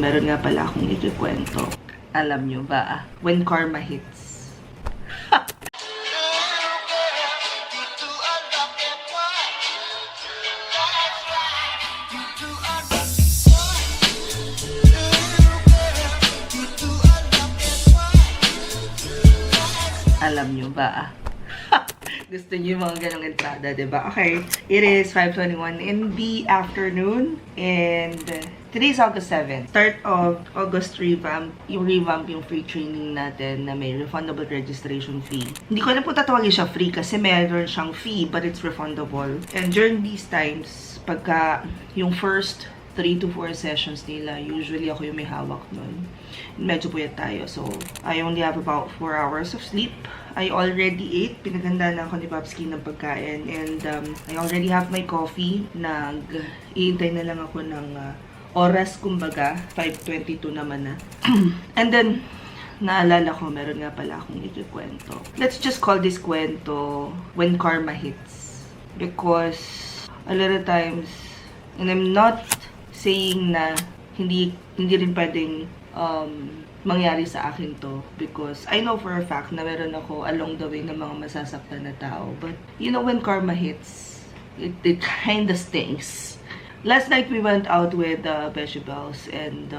Meron nga pala akong ikikwento. Alam nyo ba, when karma hits. Alam nyo ba? Gusto niyo yung mga ganong entrada, diba? Okay, it is 5:21 in the afternoon and today's August 7. Start of August revamp yung free training natin na may refundable registration fee. Hindi ko na po tatawagin siya free kasi meron siyang fee but it's refundable. And during these times, pagka yung first 3 to 4 sessions nila, usually ako yung may hawak nun. Medyo puyat tayo. So, I only have about 4 hours of sleep. I already ate. Pinaganda na ako ni Popsky ng pagkain. And I already have my coffee. Iintay na lang ako ng oras, kumbaga. 5:22 naman na. And then, naalala ko, meron nga pala akong ikikwento. Let's just call this kwento when karma hits. Because a lot of times, and I'm not saying na hindi rin pwedeng mangyari sa akin to because I know for a fact na meron ako along the way ng mga masasaktan na tao. But, you know, when karma hits, it kinda stings. Last night, we went out with Beshi Bells and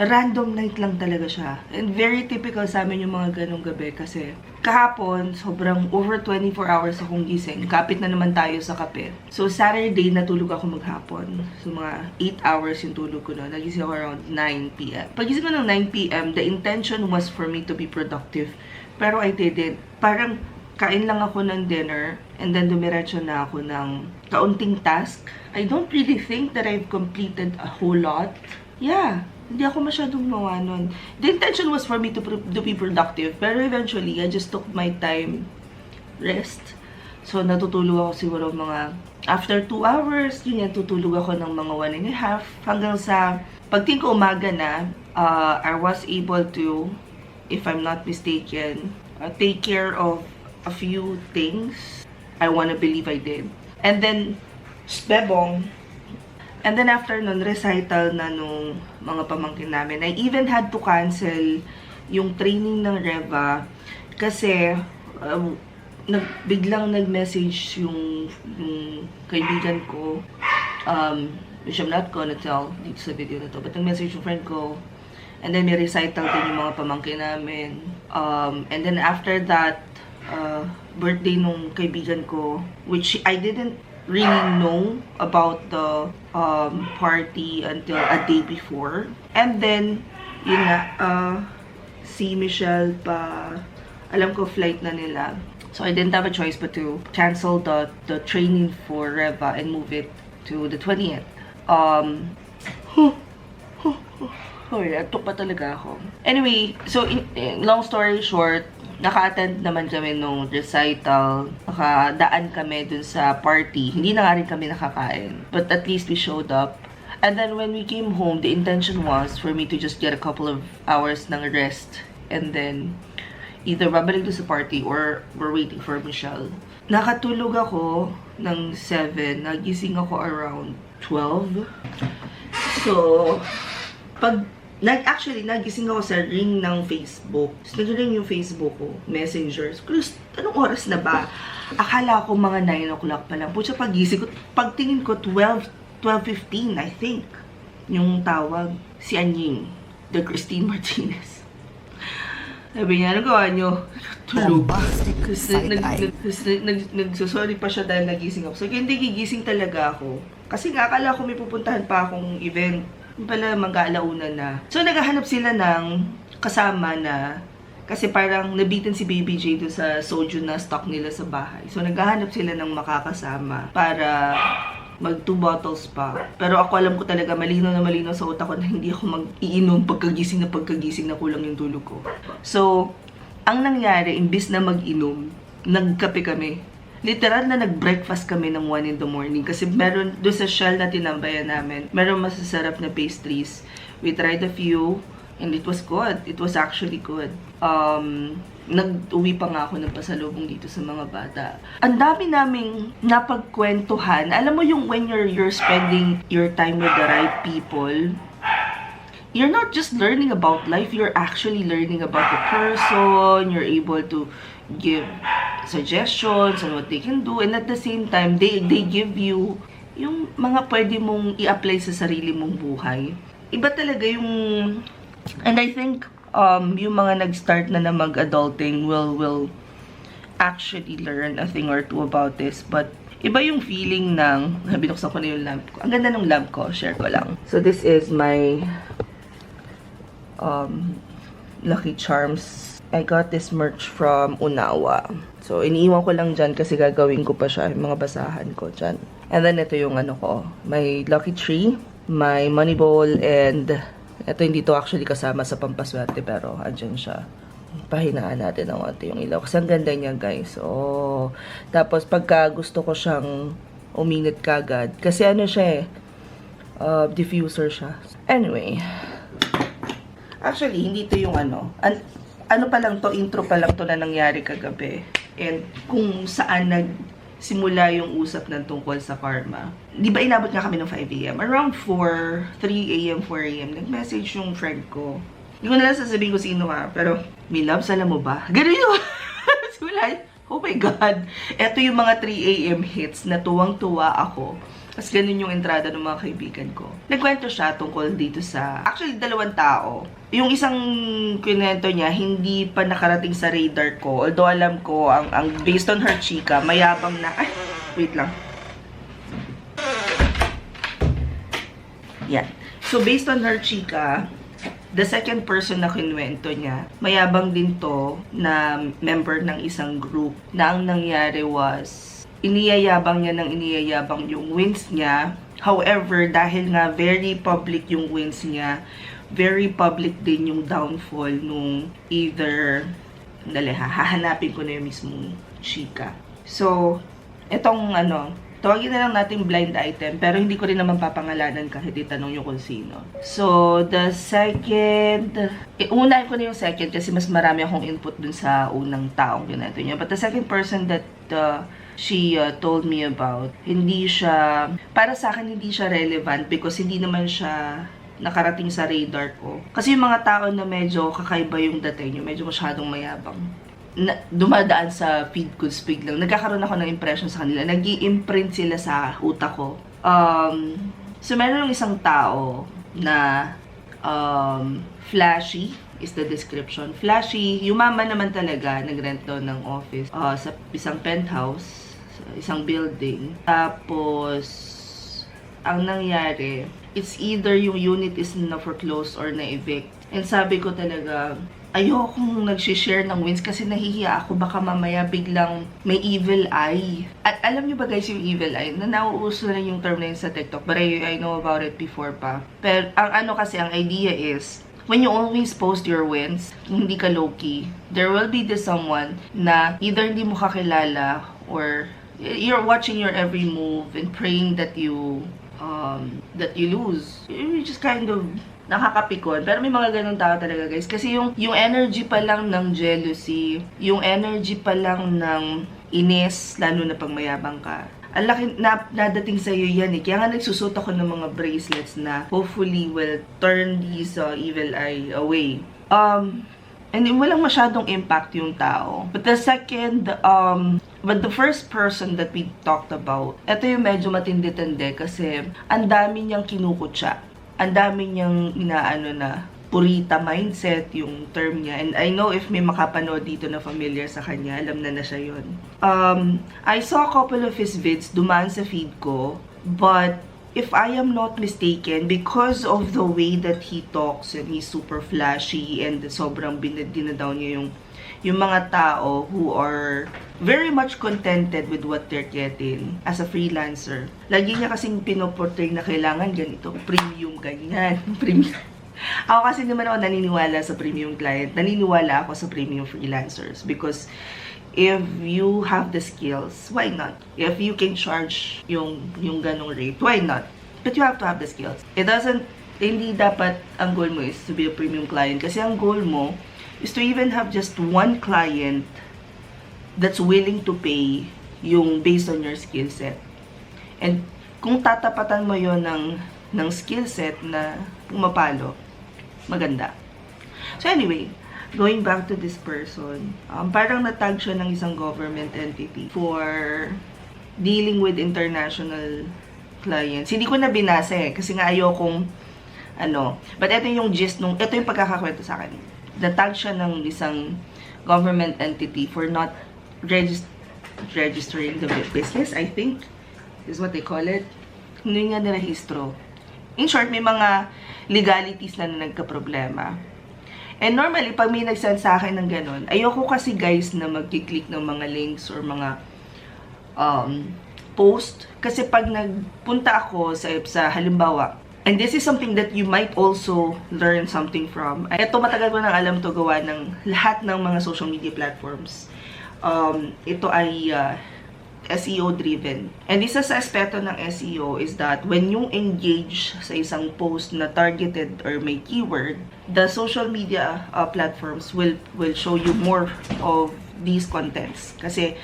random night lang talaga siya. And very typical sa amin yung mga ganong gabi kasi kahapon, sobrang over 24 hours akong gising. Kapit na naman tayo sa kape. So, Saturday, natulog ako maghapon. So, mga 8 hours yung tulog ko na. Nagising ako around 9 p.m. Pagising ko ng 9 p.m., the intention was for me to be productive. Pero I didn't. Parang kain lang ako ng dinner and then dumiretso na ako ng kaunting task. I don't really think that I've completed a whole lot. Yeah. Hindi ako masyadong mawa nun. The intention was for me to be productive. Pero eventually, I just took my time, rest. So, natutulog ako siguro mga after 2 hours. Yun yan, tutulog ako ng mga 1.5. Hanggang sa pagtingin ko umaga na, I was able to, if I'm not mistaken, take care of a few things. I wanna believe I did. And then, bebong. And then after nun, recital na nung mga pamangkin namin. I even had to cancel yung training ng Reva kasi biglang nag-message yung kaibigan ko, which I'm not gonna tell dito sa video na to, but nag-message yung friend ko. And then may recital din yung mga pamangkin namin. And then after that, birthday nung kaibigan ko, which I didn't really know about the party until a day before. And then, yun na, si Michelle pa, alam ko flight na nila. So, I didn't have a choice but to cancel the training for Reva and move it to the 20th. Hoy, atok pa talaga ako. Anyway, so, long story short, naka-attend naman kami nung recital. Nakadaan kami dun sa party. Hindi na nga rin kami nakakain. But at least we showed up. And then when we came home, the intention was for me to just get a couple of hours ng rest. And then, either babalik doon sa party or we're waiting for Michelle. Nakatulog ako ng 7. Nagising ako around 12. So, actually, nagising ako sa ring ng Facebook. So, nag-ring yung Facebook ko, messengers. Chris, anong oras na ba? Akala ko mga 9 o'clock pa lang. Pucha, pagising ko, pagtingin ko, 12:15, I think. Yung tawag, si Anying, the Christine Martinez. Sabi niya, ano gawa nyo? Tulog. Kasi nagsusorry pa siya dahil nagising ako. So, hindi gigising talaga ako. Kasi nga, akala ko may pupuntahan pa akong event. Pala mag-aalauna na. So, naghahanap sila ng kasama na kasi parang nabitin si Baby J doon sa soju na stock nila sa bahay. So, naghahanap sila ng makakasama para mag 2 bottles pa. Pero ako alam ko talaga, malinaw na malinaw sa utak ko na hindi ako mag-iinom pagkagising na kulang yung tulog ko. So, ang nangyari, imbis na mag-inom, nagkape kami. Literal na nag-breakfast kami ng 1 in the morning kasi meron, doon sa Shell na tinambayan namin, meron masasarap na pastries. We tried a few and it was good. It was actually good. Nag-uwi pa nga ako ng pasalubong dito sa mga bata. Ang dami naming napagkwentuhan. Alam mo yung when you're spending your time with the right people, you're not just learning about life, you're actually learning about the person, you're able to give suggestions on what they can do, and at the same time, they give you yung mga pwede mong i-apply sa sarili mong buhay. Iba talaga yung, and I think, yung mga nag-start na mag-adulting will actually learn a thing or two about this, but iba yung feeling ng, binuksan ko na yung lamp ko. Ang ganda ng lamp ko, share ko lang. So this is my Lucky Charms. I got this merch from Unawa. So, iniiwan ko lang dyan kasi gagawin ko pa siya, yung mga basahan ko dyan. And then, ito yung ano ko, my Lucky Tree, my Money Bowl, and ito hindi to actually kasama sa pampaswerte, pero andyan siya. Pahinaan natin ng konti yung ilaw. Kasi ang ganda niya, guys. Oh. Tapos, pagka gusto ko siyang uminit kagad, kasi ano siya diffuser siya. Anyway, actually, hindi to yung ano. Ano pa lang to, intro pa lang to na nangyari kagabi. And kung saan nagsimula yung usap ng tungkol sa karma. Di ba inabot nga kami ng 5 a.m.? Around 3 a.m., 4 a.m. Nag-message yung friend ko. Hindi ko na lang sasabihin ko sino pero, "Mi loves, alam mo ba?" Ganun yun. Simula, oh my God. Ito yung mga 3 a.m. hits na tuwang-tuwa ako. Tapos ganun yung entrada ng mga kaibigan ko. Nagkwento siya tungkol dito sa, actually, 2 tao. Yung isang kwento niya, hindi pa nakarating sa radar ko. Although alam ko, ang based on her chika, mayabang na, ay, wait lang. Yan. So, based on her chika, the second person na kinwento niya, mayabang din to na member ng isang group na ang nangyari was, iniyayabang niya ng iniyayabang yung wins niya. However, dahil nga very public yung wins niya, very public din yung downfall nung either, hahanapin ko na yung mismong chika. So, etong tawagin na lang natin blind item, pero hindi ko rin naman papangalanan kahit itanong yung kung sino. So, the second, unahin ko na yung second kasi mas marami akong input dun sa unang taong kinento niya. But the second person that she told me about, hindi siya, para sa akin hindi siya relevant because hindi naman siya nakarating sa radar ko. Kasi yung mga tao na medyo kakaiba yung dating nyo, medyo masyadong mayabang, dumadaan sa feed ko biglang, nagkakaroon ako ng impression sa kanila, nag-i-imprint sila sa utak ko. So meron ng isang tao na flashy is the description. Flashy, yumaman naman talaga, nag-rent daw ng office sa isang penthouse, sa isang building. Tapos, ang nangyari, it's either yung unit is na-foreclose or na-evict. And sabi ko talaga, ayokong nag-share ng wins kasi nahihiya ako, baka mamaya biglang may evil eye. At alam nyo ba guys yung evil eye? Na nauuso na yung term na yun sa TikTok, but I know about it before pa. Pero ang kasi, ang idea is, when you always post your wins, hindi ka low-key, there will be this someone na either hindi mo kakilala or you're watching your every move and praying that you lose. You just kind of nakakapikon. Pero may mga ganun tao talaga guys. Kasi yung energy pa lang ng jealousy, yung energy pa lang ng inis, lalo na pag mayabang ka, ang laki nadating sa'yo yan eh. Kaya nga nagsusot ako ng mga bracelets na hopefully will turn these evil eye away. And walang masyadong impact yung tao. But the second, but the first person that we talked about, ito yung medyo matindi-tindi kasi ang dami niyang kinukutsa. Ang dami niyang inaano na purita mindset, yung term niya. And I know if may makapanood dito na familiar sa kanya, alam na siya yun. I saw a couple of his vids, dumaan sa feed ko, but if I am not mistaken, because of the way that he talks and he's super flashy and sobrang dinadaw niya yung mga tao who are very much contented with what they're getting as a freelancer. Lagi niya kasing pinoportray na kailangan ganito, premium, ganyan, premium. Ako kasi naman ako naniniwala sa premium client. Naniniwala ako sa premium freelancers because if you have the skills, why not? If you can charge yung ganong rate, why not? But you have to have the skills. Hindi dapat ang goal mo is to be a premium client kasi ang goal mo is to even have just one client that's willing to pay yung based on your skill set. And kung tatapatan mo yon ng skill set na pumapalo, maganda. So anyway, going back to this person, parang natag siya ng isang government entity for dealing with international clients. Hindi ko na binasa kasi nga ayokong but ito yung gist ito yung pagkakakwento sa akin. Natag siya ng isang government entity for not registering the business, I think is what they call it. Hindi nga nirehistro. In short, may mga legalities na nagka-problema. And normally, pag may nag-send sa akin ng ganun, ayoko kasi guys na mag-click ng mga links or mga post. Kasi pag nagpunta ako sa halimbawa, and this is something that you might also learn something from. Ito, matagal ko nang alam to gawa ng lahat ng mga social media platforms. Ito ay SEO driven. And isa sa aspeto ng SEO is that when you engage sa isang post na targeted or may keyword, the social media platforms will show you more of these contents. Kasi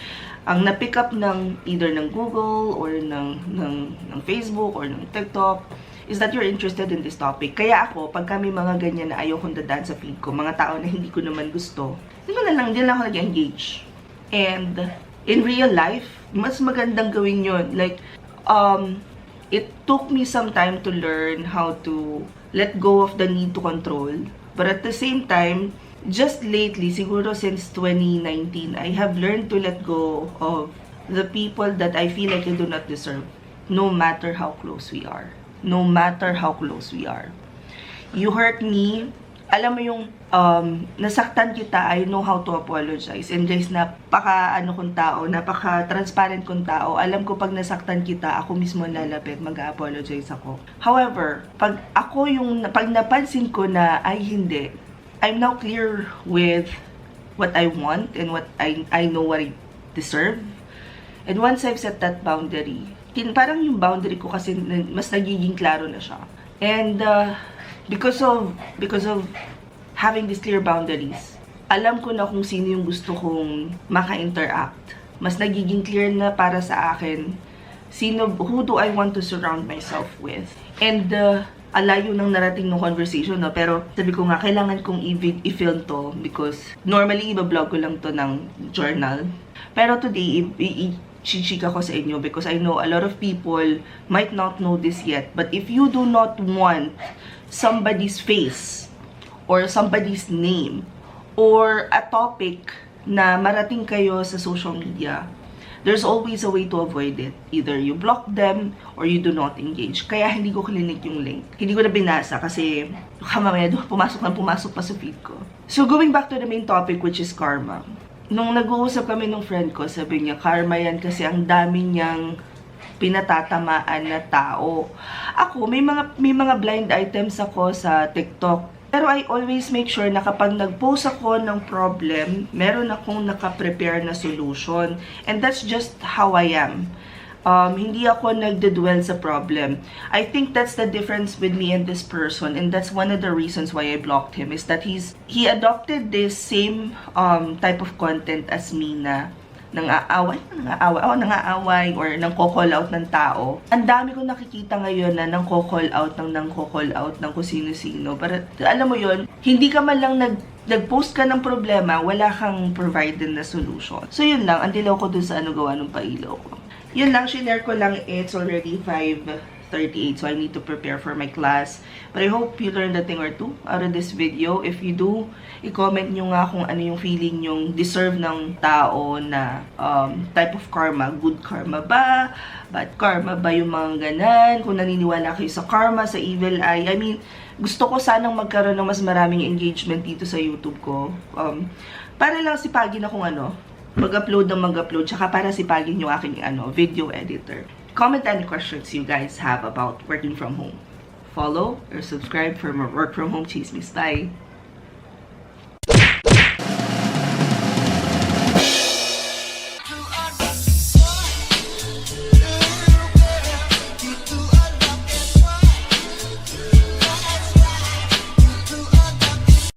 ang na-pick up ng either ng Google or ng Facebook or ng TikTok is that you're interested in this topic. Kaya ako, pag kami mga ganyan na ayaw kong dadaan sa feed ko, mga tao na hindi ko naman gusto, hindi lang ako nag-engage. And in real life, mas magandang gawin yun. Like, it took me some time to learn how to let go of the need to control. But at the same time, just lately, siguro since 2019, I have learned to let go of the people that I feel like I do not deserve, no matter how close we are. No matter how close we are. You hurt me, alam mo yung nasaktan kita, I know how to apologize. And guys, napaka-transparent kong tao. Alam ko pag nasaktan kita, ako mismo lalapit, mag-apologize ako. However, pag napansin ko na, ay hindi, I'm now clear with what I want and what I know what I deserve. And once I've set that boundary, parang yung boundary ko kasi mas nagiging klaro na siya. And because of having these clear boundaries, alam ko na kung sino yung gusto kong maka-interact. Mas nagiging clear na para sa akin who do I want to surround myself with. And alayo nang narating ng conversation, no? Pero sabi ko nga, kailangan kong i-film to because normally iba-vlog ko lang to ng journal. Pero today, chichika ko sa inyo because I know a lot of people might not know this yet. But if you do not want somebody's face or somebody's name or a topic na marating kayo sa social media, there's always a way to avoid it. Either you block them or you do not engage. Kaya hindi ko klinik yung link. Hindi ko na binasa kasi mamaya pumasok pa sa feed ko. So going back to the main topic, which is karma. Nung nag-uusap kami ng friend ko, sabi niya, karma yan kasi ang dami niyang pinatatamaan na tao. Ako, may mga blind items ako sa TikTok. Pero I always make sure na kapag nag-post ako ng problem, meron akong naka-prepare na solution. And that's just how I am. Hindi ako nagdedwell sa problem. I think that's the difference with me and this person, and that's one of the reasons why I blocked him, is that he adopted this same type of content as me na nangaaway or nang-call out ng tao. Ang dami kong nakikita ngayon na nang-call out ng kung sino-sino. Pero alam mo yon, hindi ka man lang nag-post ka ng problema, wala kang provided na solution. So yun lang, ang dilaw ko dun sa gawa ng pailaw ko. Yun lang, shinare ko lang, it's already 5:38, so I need to prepare for my class. But I hope you learned a thing or two out of this video. If you do, i-comment nyo nga kung ano yung feeling yung deserve ng tao na type of karma. Good karma ba? Bad karma ba yung mga ganan? Kung naniniwala kayo sa karma, sa evil eye. I mean, gusto ko sanang magkaroon ng mas maraming engagement dito sa YouTube ko. Para lang sipagin akong mag-upload, tsaka para sipagin yung aking video editor. Comment any questions you guys have about working from home. Follow or subscribe for more work from home chismis. Bye!